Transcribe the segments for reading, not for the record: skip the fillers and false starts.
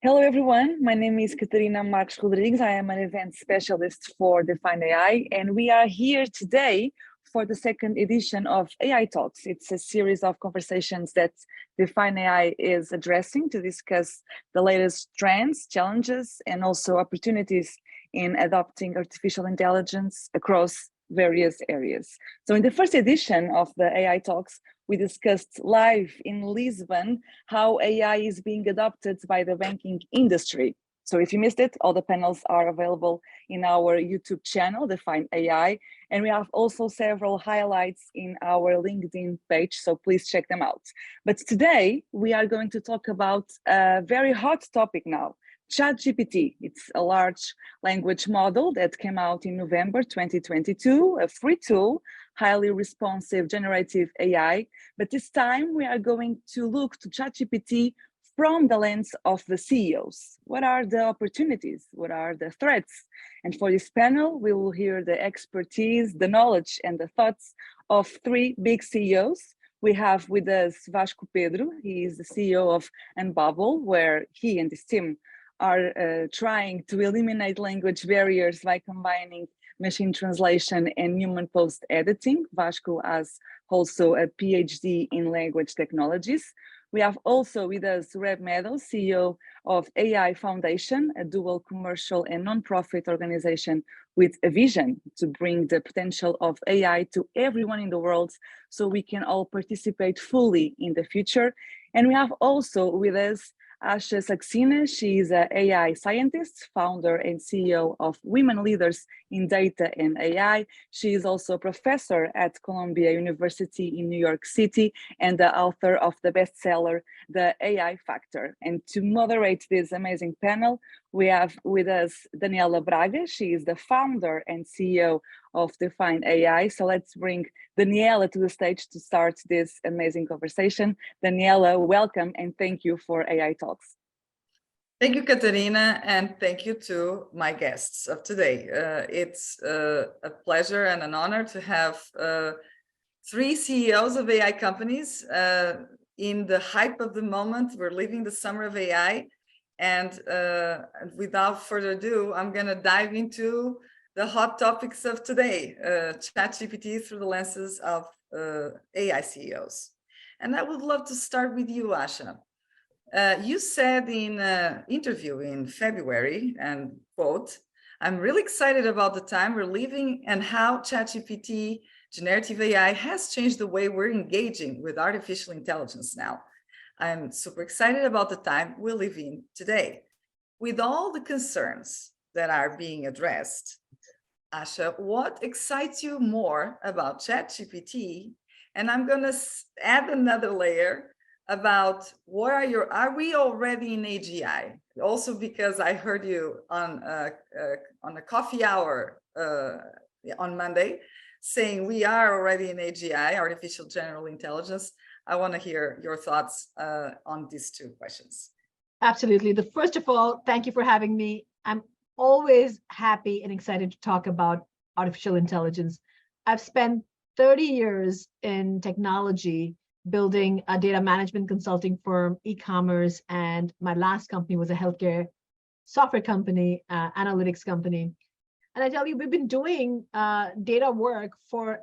Hello, everyone. My name is Catarina Marques Rodrigues. I am an event specialist for Defined.AI, and we are here today for the second edition of AI Talks. It's a series of conversations that Defined.AI is addressing to discuss the latest trends, challenges, and also opportunities in adopting artificial intelligence across various areas. So in the first edition of the AI Talks, we discussed live in Lisbon how AI is being adopted by the banking industry. So if you missed it, all the panels are available in our YouTube channel, Defined.AI, and we have also several highlights in our LinkedIn page, so please check them out. But today, we are going to talk about a very hot topic now, ChatGPT. It's a large language model that came out in November 2022, a free tool, highly responsive generative AI. But this time we are going to look to ChatGPT from the lens of the CEOs. What are the opportunities? What are the threats? And for this panel, we will hear the expertise, the knowledge, and the thoughts of three big CEOs. We have with us Vasco Pedro. He is the CEO of Unbabel, where he and his team are trying to eliminate language barriers by combining machine translation and human post editing. Vasco has also a PhD in language technologies. We have also with us Meadows, CEO of AI Foundation, a dual commercial and non-profit organization with a vision to bring the potential of AI to everyone in the world so we can all participate fully in the future. And we have also with us Asha Saxena. She is an AI scientist, founder and CEO of Women Leaders in Data and AI. She is also a professor at Columbia University in New York City and the author of the bestseller, The AI Factor. And to moderate this amazing panel, we have with us Daniela Braga. She is the founder and CEO of Defined.AI. So let's bring Daniela to the stage to start this amazing conversation. Daniela, welcome and thank you for AI Talks. Thank you, Catarina, and thank you to my guests of today. It's a pleasure and an honor to have three CEOs of AI companies in the hype of the moment. We're living the summer of AI. And without further ado, I'm going to dive into the hot topics of today, ChatGPT through the lenses of AI CEOs. And I would love to start with you, Asha. You said in an interview in February, and quote, "I'm really excited about the time we're living and how ChatGPT, generative AI, has changed the way we're engaging with artificial intelligence now. I'm super excited about the time we live in today. With all the concerns that are being addressed, Asha, what excites you more about ChatGPT? And I'm going to add another layer about are we already in AGI? Also because I heard you on a coffee hour on Monday saying we are already in AGI, artificial general intelligence. I want to hear your thoughts on these two questions. Absolutely. First of all, thank you for having me. I'm always happy and excited to talk about artificial intelligence. I've spent 30 years in technology, building a data management consulting firm, e-commerce, and my last company was a healthcare software company, analytics company. And I tell you, we've been doing data work for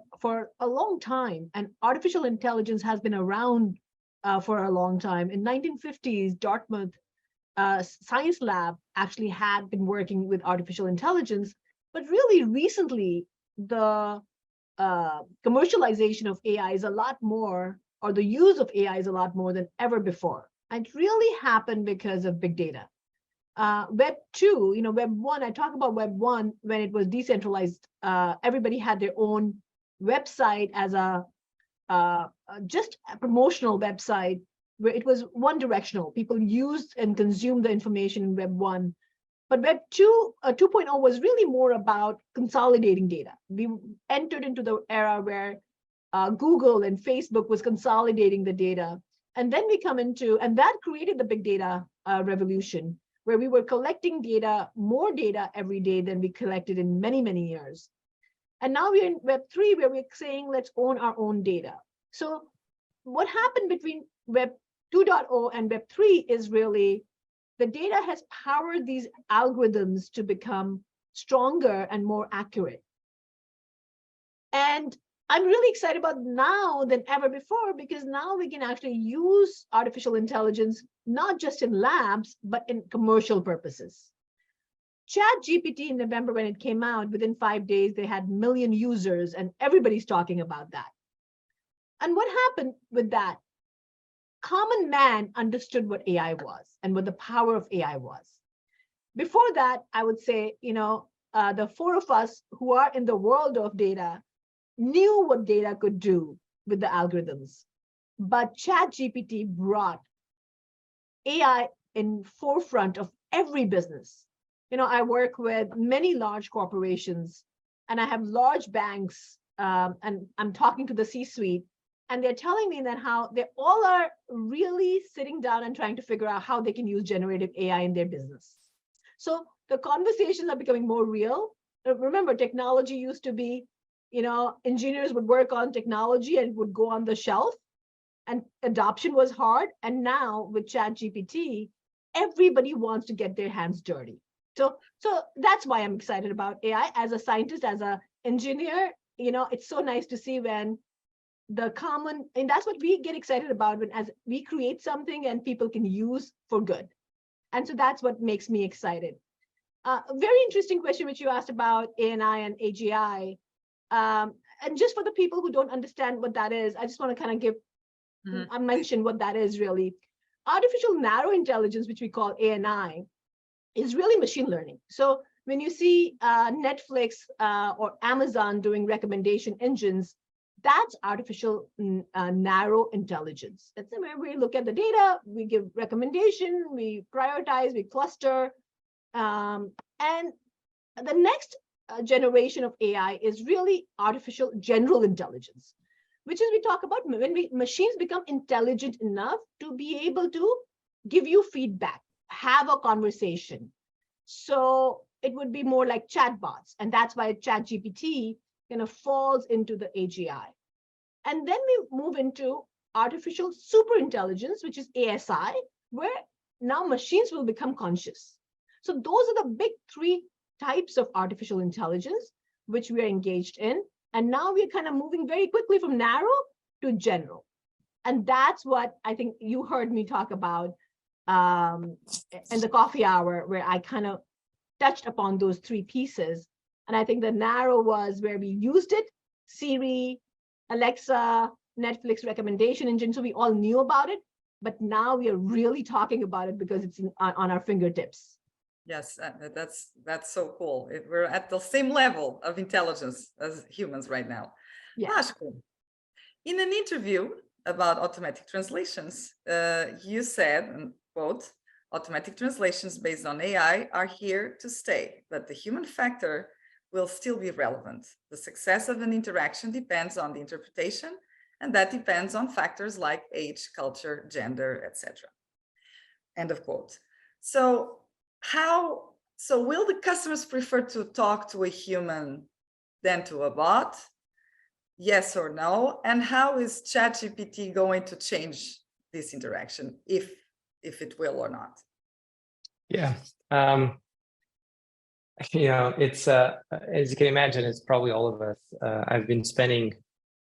a long time, and artificial intelligence has been around for a long time. In 1950s, Dartmouth Science Lab actually had been working with artificial intelligence, but really recently, the commercialization of AI is a lot more, or the use of AI is a lot more than ever before. And it really happened because of big data. Web 2, Web 1, I talk about Web 1 when it was decentralized. Everybody had their own website as just a promotional website where it was one directional. People used and consumed the information in Web 1. But Web 2, 2.0 was really more about consolidating data. We entered into the era where Google and Facebook was consolidating the data. And then we come into, and that created the big data revolution, where we were collecting data, more data every day than we collected in many, many years. And now we're in Web 3, where we're saying, let's own our own data. So what happened between Web 2.0 and Web 3 is really the data has powered these algorithms to become stronger and more accurate. And I'm really excited about now than ever before, because now we can actually use artificial intelligence, not just in labs, but in commercial purposes. ChatGPT in November, when it came out, within 5 days, they had 1 million users, and everybody's talking about that. And what happened with that? Common man understood what AI was and what the power of AI was. Before that, I would say, the four of us who are in the world of data knew what data could do with the algorithms. But ChatGPT brought AI in forefront of every business. I work with many large corporations, and I have large banks, and I'm talking to the C-suite, and they're telling me that how they all are really sitting down and trying to figure out how they can use generative AI in their business. So the conversations are becoming more real. Remember, technology used to be, engineers would work on technology and it would go on the shelf, and adoption was hard. And now with ChatGPT, everybody wants to get their hands dirty. So that's why I'm excited about AI. As a scientist, as an engineer, it's so nice to see when and that's what we get excited about, when as we create something and people can use for good. And so that's what makes me excited. A very interesting question which you asked about ANI and AGI. And just for the people who don't understand what that is, I just want to kind of give, I mention what that is really. Artificial narrow intelligence, which we call ANI, is really machine learning. So when you see Netflix or Amazon doing recommendation engines, that's artificial narrow intelligence. That's where we look at the data, we give recommendation, we prioritize, we cluster. And the next generation of AI is really artificial general intelligence, which is we talk about when machines become intelligent enough to be able to give you feedback, have a conversation. So it would be more like chatbots, and that's why ChatGPT kind of falls into the AGI. And then we move into artificial superintelligence, which is ASI, where now machines will become conscious. So those are the big three types of artificial intelligence which we are engaged in. And now we're kind of moving very quickly from narrow to general. And that's what I think you heard me talk about in the coffee hour, where I kind of touched upon those three pieces. And I think the narrow was where we used it, Siri, Alexa, Netflix recommendation engine. So we all knew about it, but now we are really talking about it because it's on our fingertips. Yes, that's so cool. We're at the same level of intelligence as humans right now. Yeah. Vasco, in an interview about automatic translations, you said, and quote, "Automatic translations based on AI are here to stay, but the human factor will still be relevant. The success of an interaction depends on the interpretation, and that depends on factors like age, culture, gender, etc." End of quote. So will the customers prefer to talk to a human than to a bot? Yes or no? And how is ChatGPT going to change this interaction, if it will or not? Yeah. It's as you can imagine, it's probably all of us. I've been spending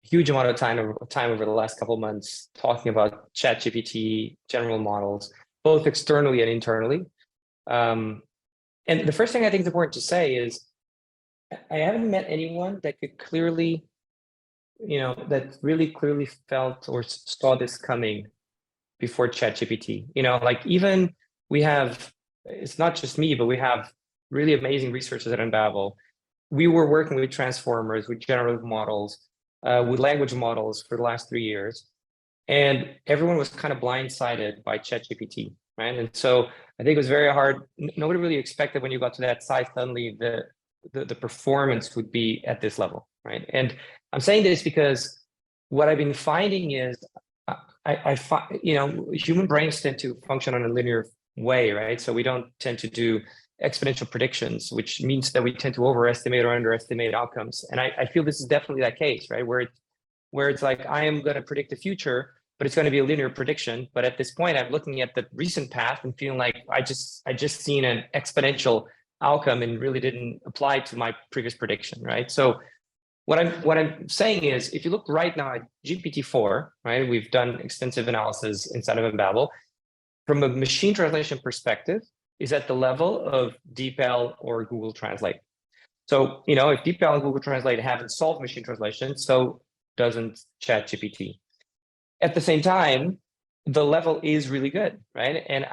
a huge amount of time over the last couple of months talking about ChatGPT, general models, both externally and internally. And the first thing I think is important to say is I haven't met anyone that could clearly, that really clearly felt or saw this coming before ChatGPT. Like even we have, it's not just me, but we have really amazing researchers at Unbabel. We were working with transformers, with generative models, with language models for the last 3 years. And everyone was kind of blindsided by ChatGPT, right? And so I think it was very hard. Nobody really expected when you got to that size, suddenly the performance would be at this level, right? And I'm saying this because what I've been finding is, I find, human brains tend to function on a linear way, right? So we don't tend to do exponential predictions, which means that we tend to overestimate or underestimate outcomes. And I feel this is definitely that case, right? Where it's like, I am going to predict the future, but it's going to be a linear prediction. But at this point, I'm looking at the recent path and feeling like I just seen an exponential outcome and really didn't apply to my previous prediction, right? So what I'm saying is, if you look right now at GPT-4, right, we've done extensive analysis inside of Unbabel. From a machine translation perspective, is at the level of DeepL or Google Translate. So, you know, if DeepL and Google Translate haven't solved machine translation, so doesn't ChatGPT. At the same time, the level is really good, right? And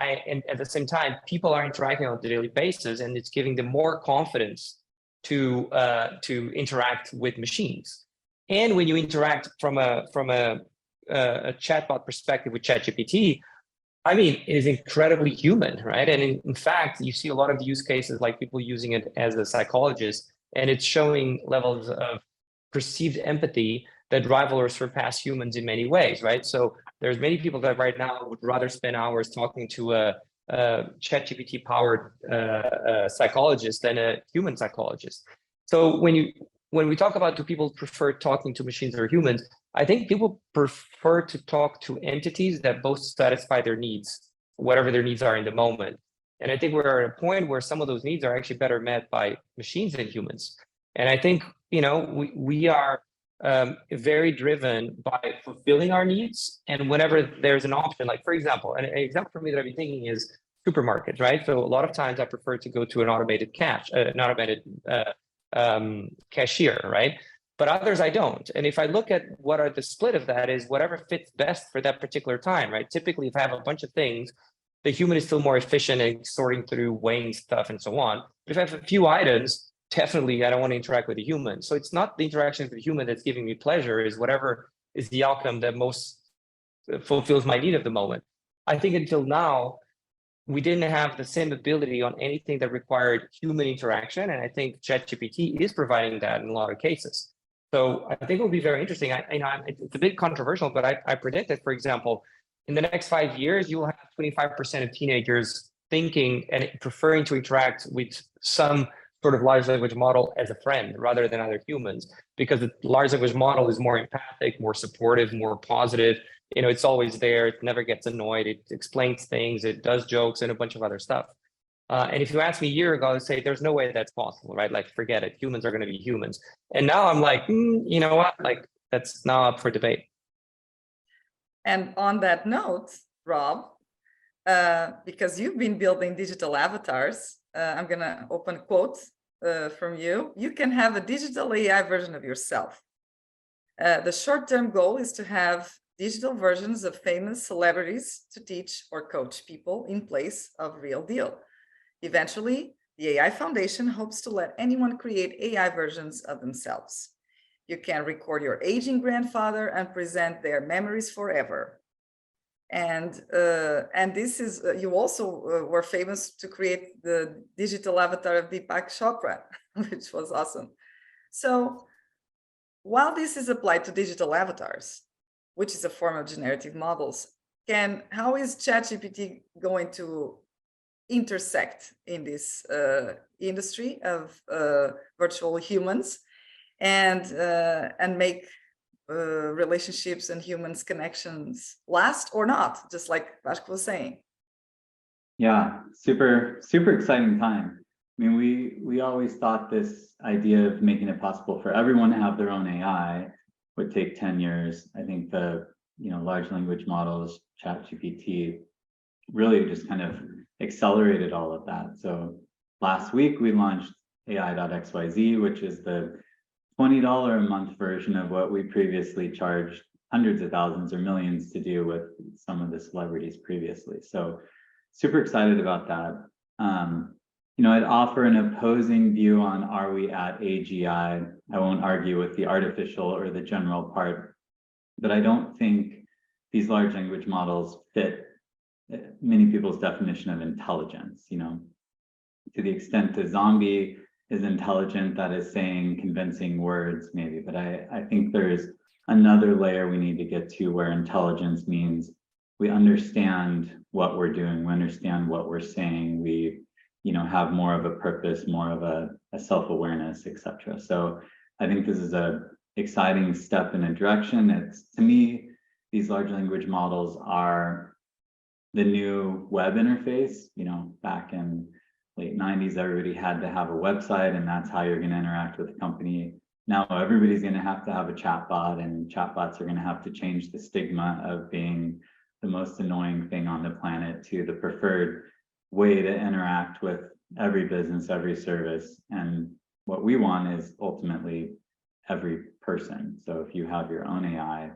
at the same time, people are interacting on a daily basis, and it's giving them more confidence to interact with machines. And when you interact from a chatbot perspective with ChatGPT, I mean, it is incredibly human, right? And in fact, you see a lot of use cases like people using it as a psychologist, and it's showing levels of perceived empathy that rival or surpass humans in many ways, right? So there's many people that right now would rather spend hours talking to a ChatGPT powered psychologist than a human psychologist. So when we talk about do people prefer talking to machines or humans, I think people prefer to talk to entities that both satisfy their needs, whatever their needs are in the moment. And I think we're at a point where some of those needs are actually better met by machines than humans. And I think, you know, we are very driven by fulfilling our needs. And whenever there's an option, like for example, an example for me that I've been thinking is supermarkets, right? So a lot of times I prefer to go to an automated cashier, right? But others I don't. And if I look at what are the split of that is whatever fits best for that particular time, right? Typically, if I have a bunch of things, the human is still more efficient in sorting through, weighing stuff and so on. But if I have a few items, definitely I don't want to interact with a human. So it's not the interaction with the human that's giving me pleasure, is whatever is the outcome that most fulfills my need at the moment. I think until now, we didn't have the same ability on anything that required human interaction. And I think ChatGPT is providing that in a lot of cases. So I think it will be very interesting. It's a bit controversial, but I predict that, for example, in the next 5 years, you will have 25% of teenagers thinking and preferring to interact with some sort of large language model as a friend rather than other humans, because the large language model is more empathic, more supportive, more positive. You know, it's always there. It never gets annoyed. It explains things. It does jokes and a bunch of other stuff. And if you asked me a year ago, I'd say there's no way that's possible, right? Like, forget it. Humans are going to be humans. And now I'm like, you know what? Like, that's now up for debate. And on that note, Rob, because you've been building digital avatars, I'm going to open a quote from you. You can have a digital AI version of yourself. The short-term goal is to have digital versions of famous celebrities to teach or coach people in place of real deal. Eventually, the AI Foundation hopes to let anyone create AI versions of themselves. You can record your aging grandfather and present their memories forever. And this is, you also were famous to create the digital avatar of Deepak Chopra, which was awesome. So while this is applied to digital avatars, which is a form of generative models, how is ChatGPT going to intersect in this industry of virtual humans and make relationships and humans connections last or not, just like Vasco was saying? Yeah, super exciting time. I mean, we always thought this idea of making it possible for everyone to have their own AI would take 10 years. I think the large language models, ChatGPT, really just kind of accelerated all of that. So last week we launched AI.xyz, which is the $20 a month version of what we previously charged hundreds of thousands or millions to do with some of the celebrities previously. So super excited about that. I'd offer an opposing view on, are we at AGI? I won't argue with the artificial or the general part, but I don't think these large language models fit many people's definition of intelligence. To the extent the zombie is intelligent, that is saying convincing words, maybe, but I think there's another layer we need to get to where intelligence means we understand what we're doing, we understand what we're saying, we have more of a purpose, more of a self-awareness, etc. So I think this is a exciting step in a direction. It's, to me, these large language models are the new web interface. You know, back in late 90s, everybody had to have a website, and that's how you're going to interact with the company. Now everybody's going to have a chatbot, and chatbots are going to have to change the stigma of being the most annoying thing on the planet to the preferred way to interact with every business, every service. And what we want is ultimately every person. So if you have your own AI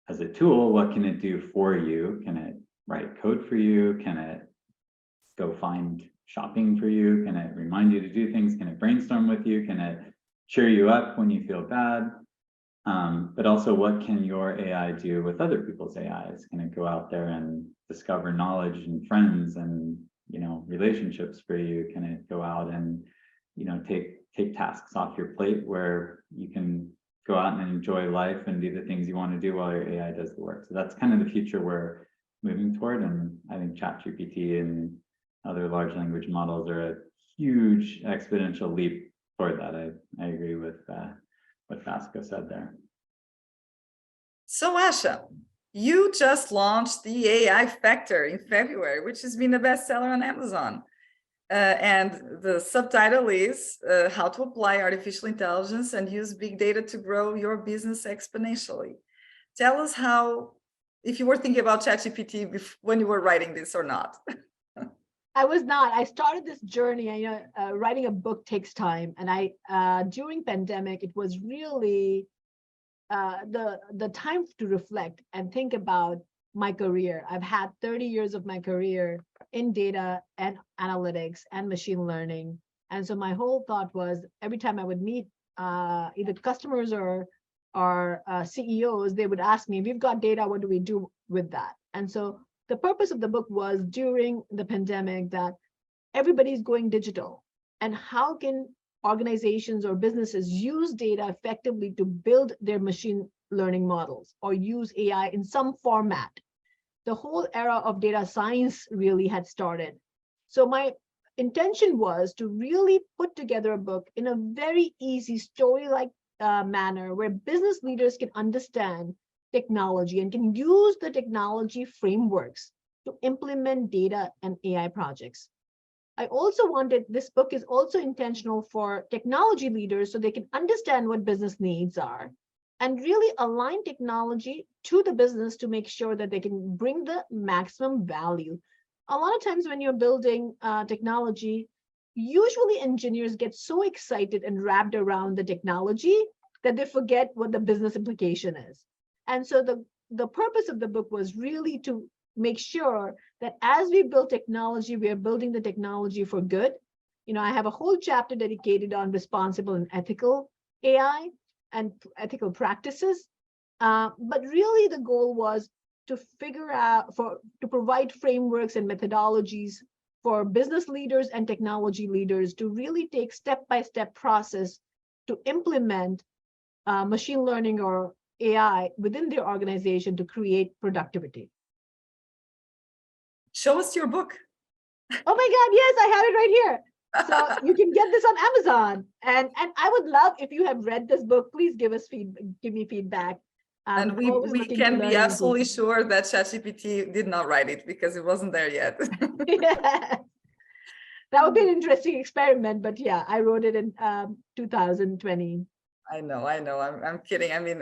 as a tool, what can it do for you? Can it write code for you? Can it go find shopping for you? Can it remind you to do things? Can it brainstorm with you? Can it cheer you up when you feel bad? But also, what can your AI do with other people's AIs? Can it go out there and discover knowledge and friends and, you know, relationships for you? Can it go out and, you know, take tasks off your plate where you can go out and enjoy life and do the things you want to do while your AI does the work? So that's kind of the future we're moving toward. And I think ChatGPT and other large language models are a huge exponential leap toward that. I agree with what Vasco said there. So Asha, you just launched the AI Factor in February, which has been a bestseller on Amazon. And the subtitle is How to Apply Artificial Intelligence and Use Big Data to Grow Your Business Exponentially. Tell us how, if you were thinking about ChatGPT when you were writing this or not. I was not. I started this journey. Writing a book takes time, and during pandemic, it was really the time to reflect and think about my career. I've had 30 years of my career in data and analytics and machine learning, and so my whole thought was every time I would meet either customers or CEOs, they would ask me, "We've got data. What do we do with that?" And so the purpose of the book was during the pandemic that everybody's going digital, and how can organizations or businesses use data effectively to build their machine learning models or use AI in some format. The whole era of data science really had started. So my intention was to really put together a book in a very easy story-like manner where business leaders can understand technology and can use the technology frameworks to implement data and AI projects. I also wanted, this book is also intentional for technology leaders so they can understand what business needs are and really align technology to the business to make sure that they can bring the maximum value. A lot of times when you're building technology, usually engineers get so excited and wrapped around the technology that they forget what the business implication is. And so the purpose of the book was really to make sure that as we build technology, we are building the technology for good. You know, I have a whole chapter dedicated on responsible and ethical AI and ethical practices. But really the goal was to to provide frameworks and methodologies for business leaders and technology leaders to really take step-by-step process to implement machine learning or AI within their organization to create productivity. Show us your book. Oh my God, yes, I have it right here. So you can get this on Amazon. And I would love, if you have read this book, please give me feedback. And we can be absolutely sure that ChatGPT did not write it because it wasn't there yet. Yeah. That would be an interesting experiment, but yeah, I wrote it in 2020. I know. I'm kidding. I mean,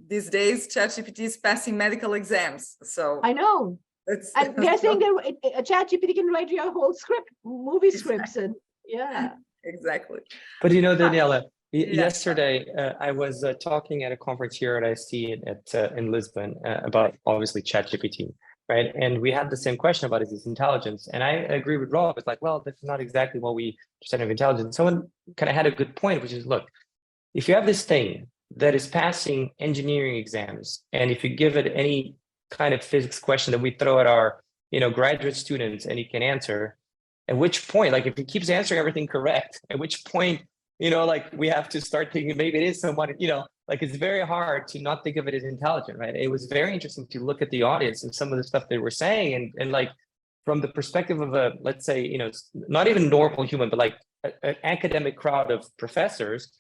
these days, ChatGPT is passing medical exams. So I know. And they're saying that a ChatGPT can write your whole script, movie scripts, and yeah. Exactly. But you know, Daniela, yesterday I was talking at a conference here at IST in Lisbon about obviously ChatGPT, right? And we had the same question about is this intelligence? And I agree with Rob. It's like, well, that's not exactly what we understand of intelligence. Someone kind of had a good point, which is, look, if you have this thing that is passing engineering exams, and if you give it any kind of physics question that we throw at our, graduate students and he can answer, at which point, like if he keeps answering everything correct, at which point, like we have to start thinking maybe it is someone, like it's very hard to not think of it as intelligent, right? It was very interesting to look at the audience and some of the stuff they were saying and like from the perspective of a, let's say, not even normal human, but like an academic crowd of professors,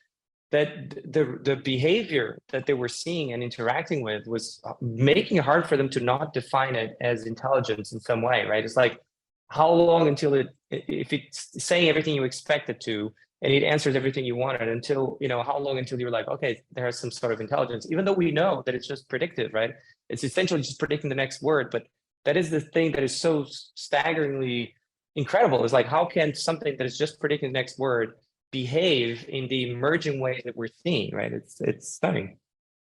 that the behavior that they were seeing and interacting with was making it hard for them to not define it as intelligence in some way, right? It's like, how long until if it's saying everything you expect it to, and it answers everything you wanted, until, how long until you're like, okay, there has some sort of intelligence, even though we know that it's just predictive, right? It's essentially just predicting the next word, but that is the thing that is so staggeringly incredible. Is like, how can something that is just predicting the next word behave in the emerging ways that we're seeing, right? It's stunning.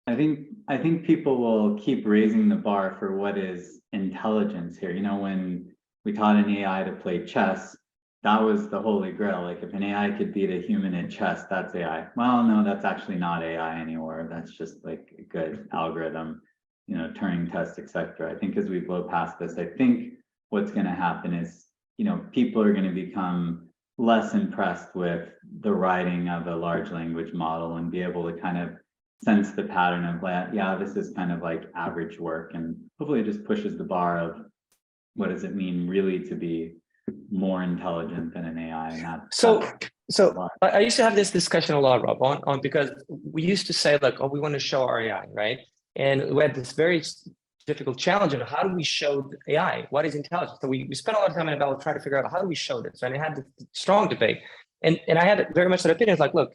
I think people will keep raising the bar for what is intelligence here. When we taught an AI to play chess, that was the holy grail. Like, if an AI could beat a human at chess, that's AI. Well, no, that's actually not AI anymore. That's just like a good algorithm, Turing test, etc. I think as we blow past this, I think what's going to happen is, people are going to become less impressed with the writing of a large language model and be able to kind of sense the pattern of, yeah, this is kind of like average work, and hopefully it just pushes the bar of what does it mean really to be more intelligent than an AI. And so I used to have this discussion a lot, Rob, on because we used to say like, oh, we want to show our AI, right? And we had this very difficult challenge of how do we show AI? What is intelligence? So we spent a lot of time in Unbabel trying to figure out how do we show this, and I had this strong debate, and I had very much that opinion. It's like, look,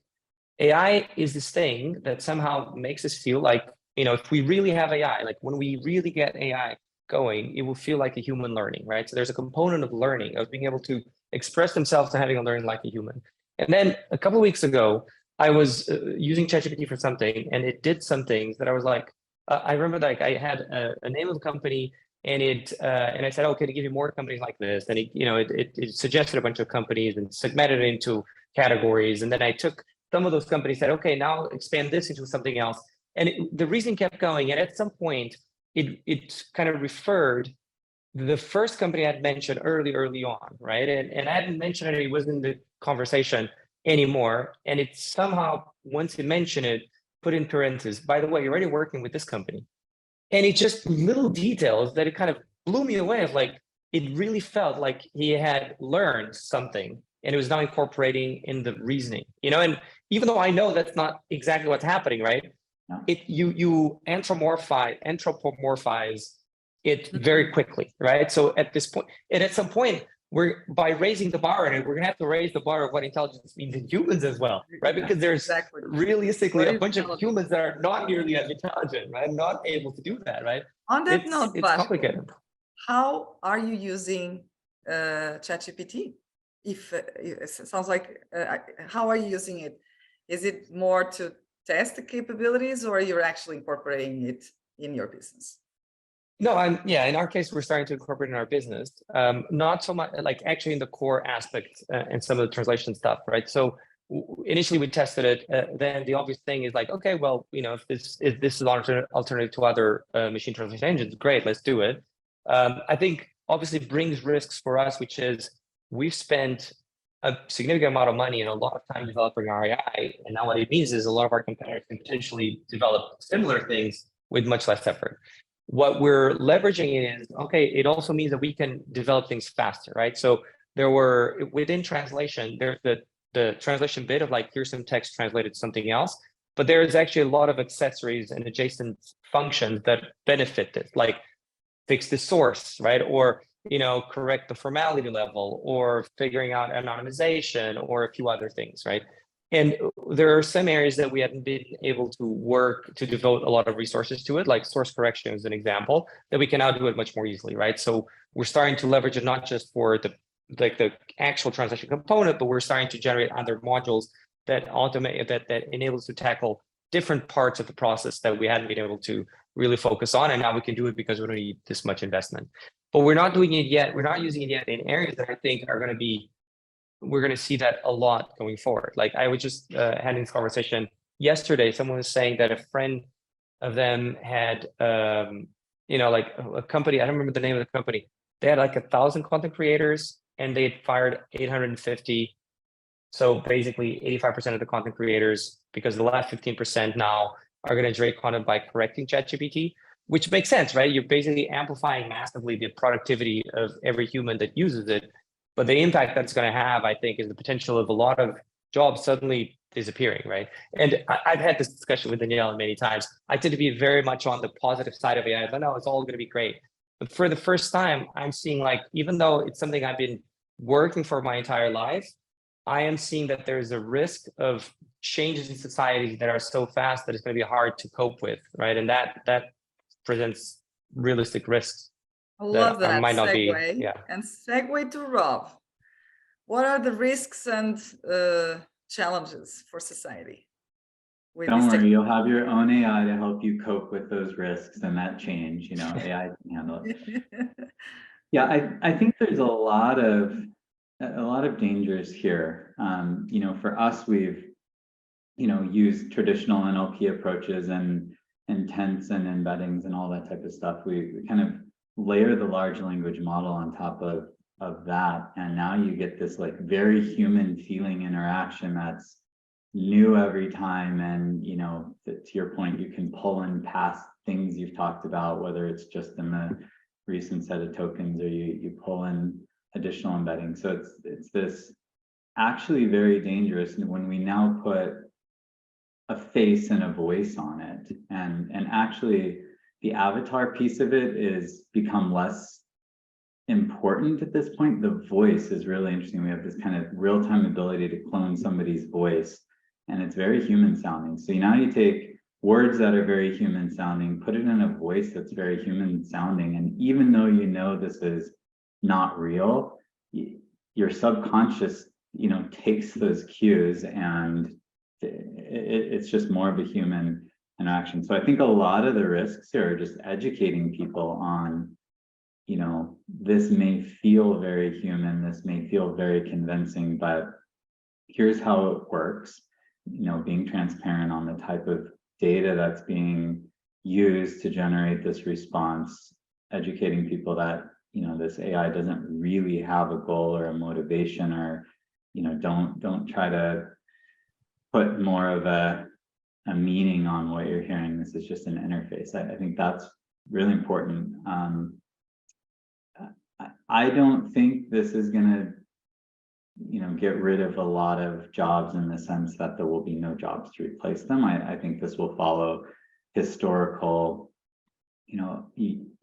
AI is this thing that somehow makes us feel like, if we really have AI, like when we really get AI going, it will feel like a human learning, right? So there's a component of learning, of being able to express themselves and having a learning like a human. And then a couple of weeks ago, I was using ChatGPT for something, and it did some things that I was like, I remember like I had a name of the company, and and I said, oh, can I give you more companies like this? And it suggested a bunch of companies and segmented it into categories. And then I took some of those companies, said, okay, now expand this into something else. And the reason kept going. And at some point, it kind of referred the first company I'd mentioned early on, right? And I hadn't mentioned it, it wasn't in the conversation anymore. And it somehow, once it mentioned it, put in parentheses, by the way, you're already working with this company. And it just little details that it kind of blew me away of like, it really felt like he had learned something and it was now incorporating in the reasoning, and even though I know that's not exactly what's happening, right? No. You anthropomorphize it very quickly, right? So at this point, and at some point, by raising the bar in it, we're gonna have to raise the bar of what intelligence means in humans as well, right? Because there's realistically a bunch of humans that are not nearly as intelligent, right? Not able to do that, right? On that note, it's complicated. How are you using ChatGPT? If it sounds like, how are you using it? Is it more to test the capabilities, or you're actually incorporating it in your business? No, in our case, we're starting to incorporate in our business. Not so much like actually in the core aspect and some of the translation stuff, right? So initially we tested it. Then the obvious thing is like, okay, well, if this is an alternative to other machine translation engines, great, let's do it. I think obviously brings risks for us, which is we've spent a significant amount of money and a lot of time developing our AI. And now what it means is a lot of our competitors can potentially develop similar things with much less effort. What we're leveraging is, okay, it also means that we can develop things faster, right? So there were, within translation, there's the translation bit of like, here's some text translated to something else, but there's actually a lot of accessories and adjacent functions that benefit this, like fix the source, right? Or correct the formality level, or figuring out anonymization, or a few other things, right? And there are some areas that we haven't been able to work to devote a lot of resources to it, like source correction is an example, that we can now do it much more easily, right? So we're starting to leverage it not just for the actual translation component, but we're starting to generate other modules that automate, that enables to tackle different parts of the process that we hadn't been able to really focus on, and now we can do it because we don't need this much investment. But we're not doing it yet. We're not using it yet in areas that I think are going to be, we're going to see that a lot going forward. Like I was just having this conversation yesterday. Someone was saying that a friend of them had, like a company, I don't remember the name of the company. They had like 1,000 content creators and they had fired 850. So basically 85% of the content creators, because the last 15% now are going to generate content by correcting ChatGPT, which makes sense, right? You're basically amplifying massively the productivity of every human that uses it. But the impact that's going to have, I think, is the potential of a lot of jobs suddenly disappearing, right? And I've had this discussion with Daniela many times. I tend to be very much on the positive side of AI. But no, it's all going to be great. But for the first time, I'm seeing, like, even though it's something I've been working for my entire life, I am seeing that there's a risk of changes in society that are so fast that it's going to be hard to cope with, right? And that presents realistic risks. I love that might not segue. be, yeah. And segue to Rob. What are the risks and challenges for society? Don't worry, you'll have your own AI to help you cope with those risks and that change. You know, AI can handle it. Yeah, I think there's a lot of dangers here. You know, for us, we've used traditional NLP approaches and intents and embeddings and all that type of stuff. We kind of layer the large language model on top of that, and now you get this like very human feeling interaction that's new every time. And to your point, you can pull in past things you've talked about, whether it's just in the recent set of tokens or you pull in additional embedding. So it's this actually very dangerous when we now put a face and a voice on it, and actually the avatar piece of it is become less important at this point. The voice is really interesting. We have this kind of real-time ability to clone somebody's voice, and it's very human sounding. So now you take words that are very human sounding, put it in a voice that's very human sounding, and even though this is not real, your subconscious takes those cues, and it's just more of a human interaction. So I think a lot of the risks here are just educating people on, this may feel very human, this may feel very convincing, but here's how it works. Being transparent on the type of data that's being used to generate this response, educating people that this AI doesn't really have a goal or a motivation, or don't try to put more of a meaning on what you're hearing. This is just an interface. I think that's really important. I don't think this is going to get rid of a lot of jobs in the sense that there will be no jobs to replace them. I think this will follow historical,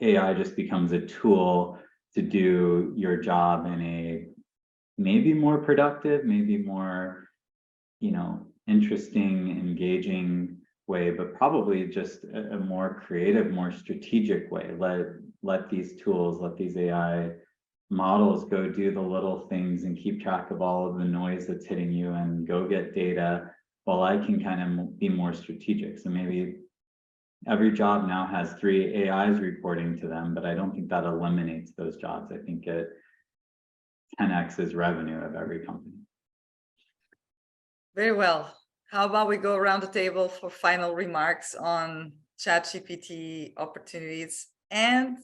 AI just becomes a tool to do your job in a maybe more productive, maybe more, interesting, engaging way, but probably just a more creative, more strategic way. Let these tools, let these AI models go do the little things and keep track of all of the noise that's hitting you and go get data, while I can kind of be more strategic. So maybe every job now has 3 AIs reporting to them, but I don't think that eliminates those jobs. I think it 10x's revenue of every company. Very well. How about we go around the table for final remarks on ChatGPT opportunities and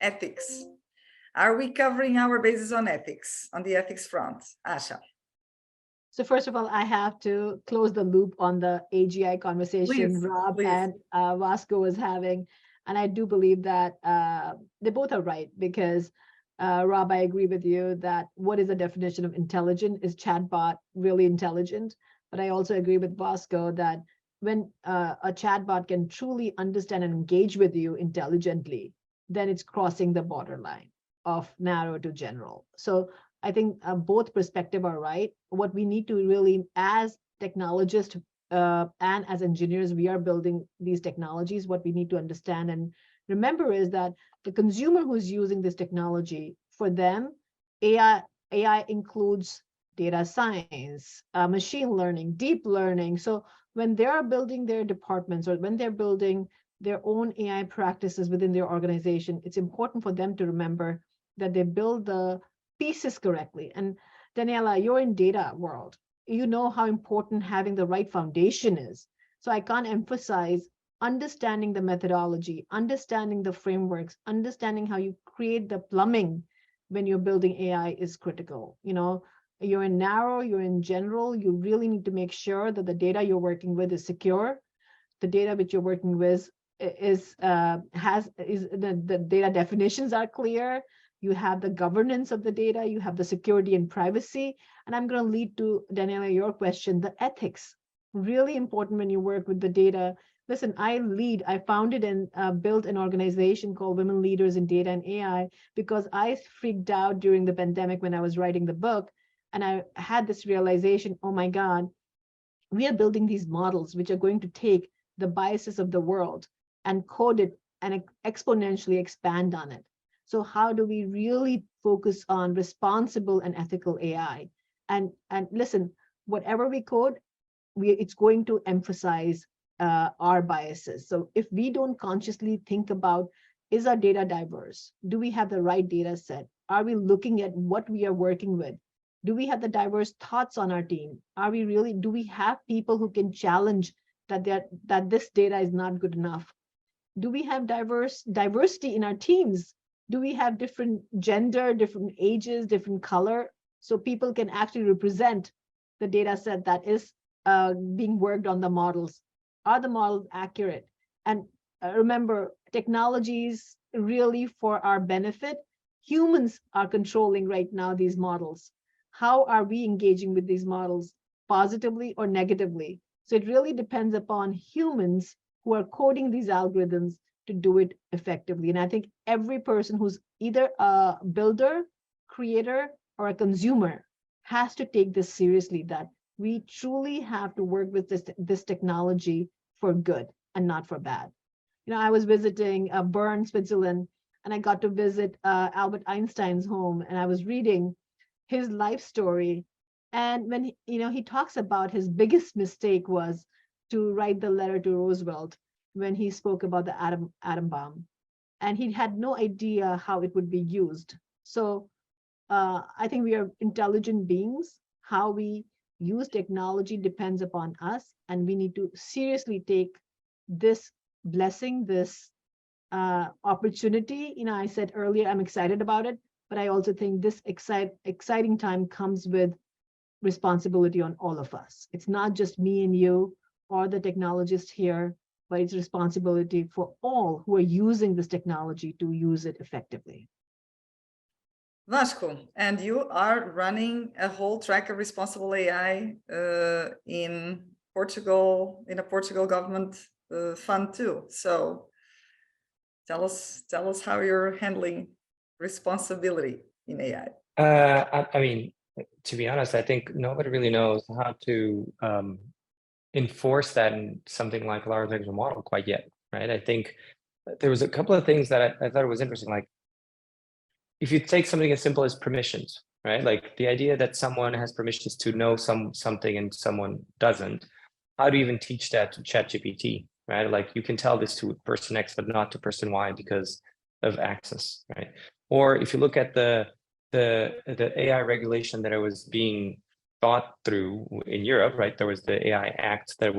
ethics? Are we covering our bases on ethics, on the ethics front? Asha. So first of all, I have to close the loop on the AGI conversation Rob and Vasco was having. And I do believe that they both are right, because Rob, I agree with you that what is the definition of intelligent? Is chatbot really intelligent? But I also agree with Vasco that when a chatbot can truly understand and engage with you intelligently, then it's crossing the borderline of narrow to general. So I think both perspectives are right. What we need to really, as technologists and as engineers, we are building these technologies. What we need to understand and remember is that the consumer who's using this technology, for them, AI includes data science, machine learning, deep learning. So when they're building their departments or when they're building their own AI practices within their organization, it's important for them to remember that they build the pieces correctly. And Daniela, you're in data world. You know how important having the right foundation is. So I can't emphasize understanding the methodology, understanding the frameworks, understanding how you create the plumbing when you're building AI is critical. You're in narrow, you're in general, you really need to make sure that the data you're working with is secure. The data which you're working with the data definitions are clear. you have the governance of the data, you have the security and privacy. And I'm going to lead to, Daniela, your question, the ethics. Really important when you work with the data. Listen, I founded and built an organization called Women Leaders in Data and AI because I freaked out during the pandemic when I was writing the book. And I had this realization, oh my God, we are building these models which are going to take the biases of the world and code it and exponentially expand on it. So how do we really focus on responsible and ethical AI? And listen, whatever we code, it's going to emphasize our biases. So if we don't consciously think about, is our data diverse? Do we have the right data set? Are we looking at what we are working with? Do we have the diverse thoughts on our team? Do we have people who can challenge that this data is not good enough? Do we have diversity in our teams? Do we have different gender, different ages, different color? So people can actually represent the data set that is being worked on the models. Are the models accurate? And remember, technologies really for our benefit. Humans are controlling right now these models. How are we engaging with these models, positively or negatively? So it really depends upon humans who are coding these algorithms to do it effectively. And I think every person who's either a builder, creator, or a consumer has to take this seriously, that we truly have to work with this technology for good and not for bad. I was visiting Bern, Switzerland, and I got to visit Albert Einstein's home, and I was reading his life story. And when he talks about his biggest mistake was to write the letter to Roosevelt when he spoke about the atom bomb, and he had no idea how it would be used. So I think we are intelligent beings. How we use technology depends upon us, and we need to seriously take this blessing, this opportunity. I said earlier, I'm excited about it, but I also think this exciting time comes with responsibility on all of us. It's not just me and you or the technologists here, but it's responsibility for all who are using this technology to use it effectively. Vasco, and you are running a whole track of responsible AI in Portugal, in a Portugal government fund too. So tell us how you're handling responsibility in AI. I mean, to be honest, I think nobody really knows how to enforce that in something like a large language model quite yet, right? I think there was a couple of things that I thought was interesting. Like, if you take something as simple as permissions, right? Like the idea that someone has permissions to know something and someone doesn't. How do you even teach that to ChatGPT, right? Like you can tell this to person X, but not to person Y because of access, right? Or if you look at the AI regulation that was being thought through in Europe, right? There was the AI Act that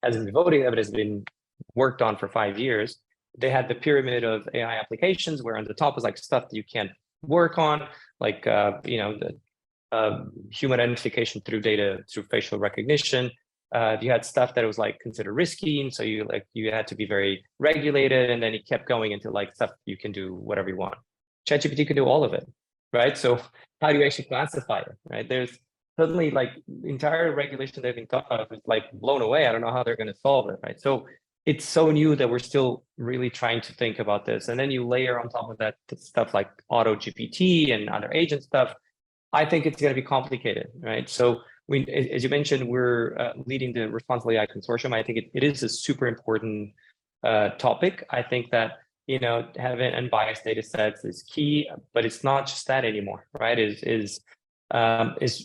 hasn't been voted, but has been worked on for 5 years. They had the pyramid of AI applications where on the top was like stuff that you can't work on, like the human identification through data, through facial recognition. You had stuff that was like considered risky, and so you had to be very regulated, and then it kept going into like stuff you can do whatever you want. ChatGPT can do all of it, right? So how do you actually classify it, right? There's suddenly like entire regulation they've been thought of is like blown away. I don't know how they're going to solve it, right? So it's so new that we're still really trying to think about this. And then you layer on top of that stuff like auto GPT and other agent stuff. I think it's going to be complicated, right? So as you mentioned, we're leading the Responsible AI Consortium. I think it is a super important topic. I think that, having unbiased data sets is key, but it's not just that anymore, right? Is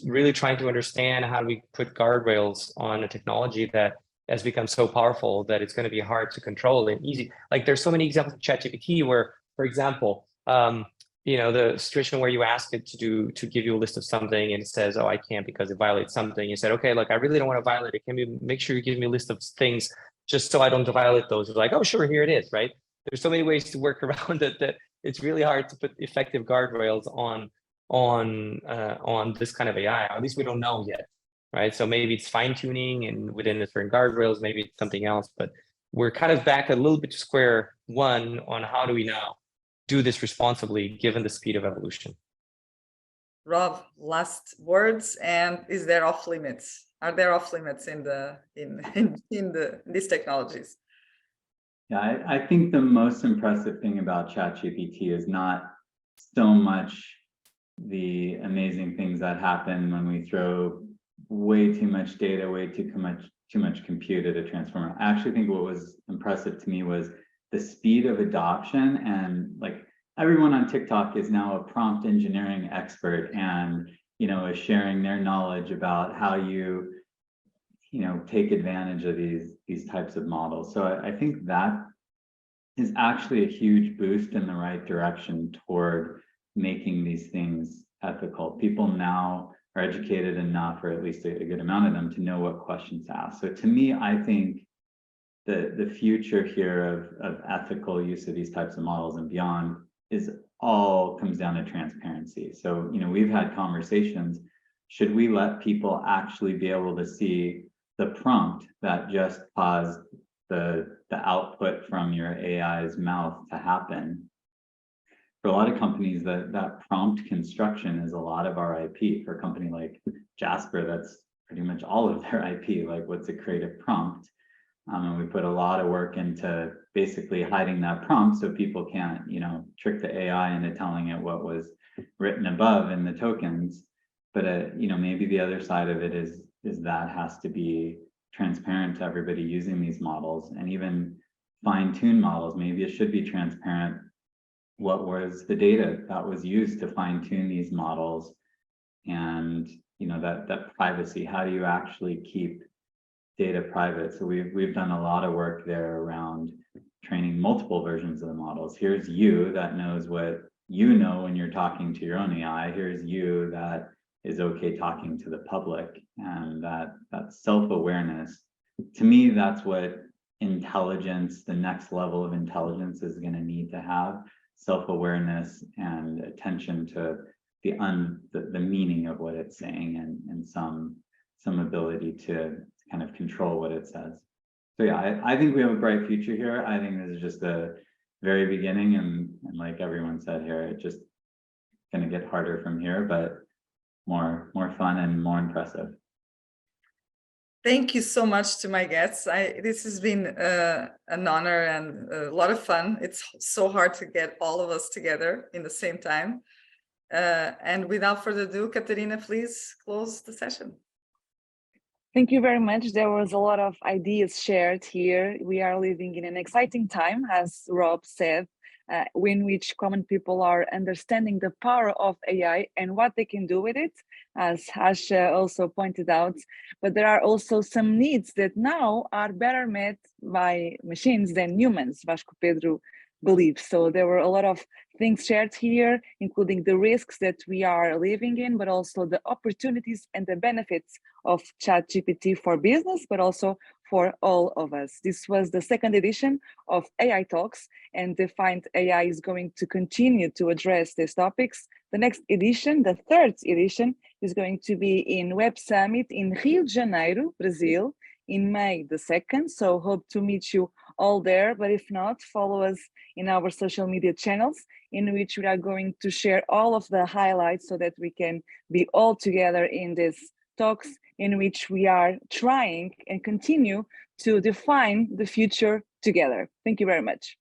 really trying to understand how do we put guardrails on a technology that has become so powerful that it's going to be hard to control and easy. Like there's so many examples of ChatGPT where, for example, the situation where you ask it to give you a list of something and it says, oh, I can't because it violates something. You said, okay, look, I really don't want to violate it. Can you make sure you give me a list of things just so I don't violate those? It's like, oh, sure, here it is, right? There's so many ways to work around it that it's really hard to put effective guardrails on this kind of AI. At least we don't know yet. Right. So maybe it's fine tuning and within the certain guardrails, maybe it's something else, but we're kind of back a little bit to square one on how do we know, do this responsibly given the speed of evolution. Rob, last words, and is there off limits? Are there off limits in these technologies? Yeah, I think the most impressive thing about ChatGPT is not so much the amazing things that happen when we throw way too much data, way too much compute at a transformer. I actually think what was impressive to me was the speed of adoption, and like everyone on TikTok is now a prompt engineering expert and is sharing their knowledge about how you take advantage of these types of models. So I think that is actually a huge boost in the right direction toward making these things ethical. People now are educated enough, or at least a good amount of them, to know what questions to ask. So to me, I think the future here of ethical use of these types of models and beyond is all comes down to transparency. So we've had conversations. Should we let people actually be able to see the prompt that just caused the output from your AI's mouth to happen? For a lot of companies, that prompt construction is a lot of our IP. For a company like Jasper, that's pretty much all of their IP, like what's a creative prompt. And we put a lot of work into basically hiding that prompt so people can't, trick the AI into telling it what was written above in the tokens. But maybe the other side of it is that has to be transparent to everybody using these models, and even fine-tune models. Maybe it should be transparent what was the data that was used to fine-tune these models, and that privacy. How do you actually keep data private? So we've done a lot of work there around training multiple versions of the models. Here's you that knows what you know when you're talking to your own AI. Here's you that is okay talking to the public, and that self-awareness. To me, that's what intelligence, the next level of intelligence, is going to need to have: self-awareness and attention to the meaning of what it's saying, and some ability to kind of control what it says. So yeah, I think we have a bright future here. I think this is just the very beginning, and like everyone said here, it's just going to get harder from here, but more fun and more impressive. Thank you so much to my guests. This has been an honor and a lot of fun. It's so hard to get all of us together in the same time. And without further ado, Katerina, please close the session. Thank you very much. There was a lot of ideas shared here. We are living in an exciting time, as Rob said, in which common people are understanding the power of AI and what they can do with it, as Asha also pointed out. But there are also some needs that now are better met by machines than humans, Vasco, Pedro believes. So there were a lot of things shared here, including the risks that we are living in, but also the opportunities and the benefits of ChatGPT for business, but also for all of us. This was the second edition of AI Talks, and Defined.AI is going to continue to address these topics. The next edition, the third edition, is going to be in Web Summit in Rio de Janeiro, Brazil, in May the 2nd. So hope to meet you all there, but if not, follow us in our social media channels, in which we are going to share all of the highlights so that we can be all together in these talks, in which we are trying and continue to define the future together. Thank you very much.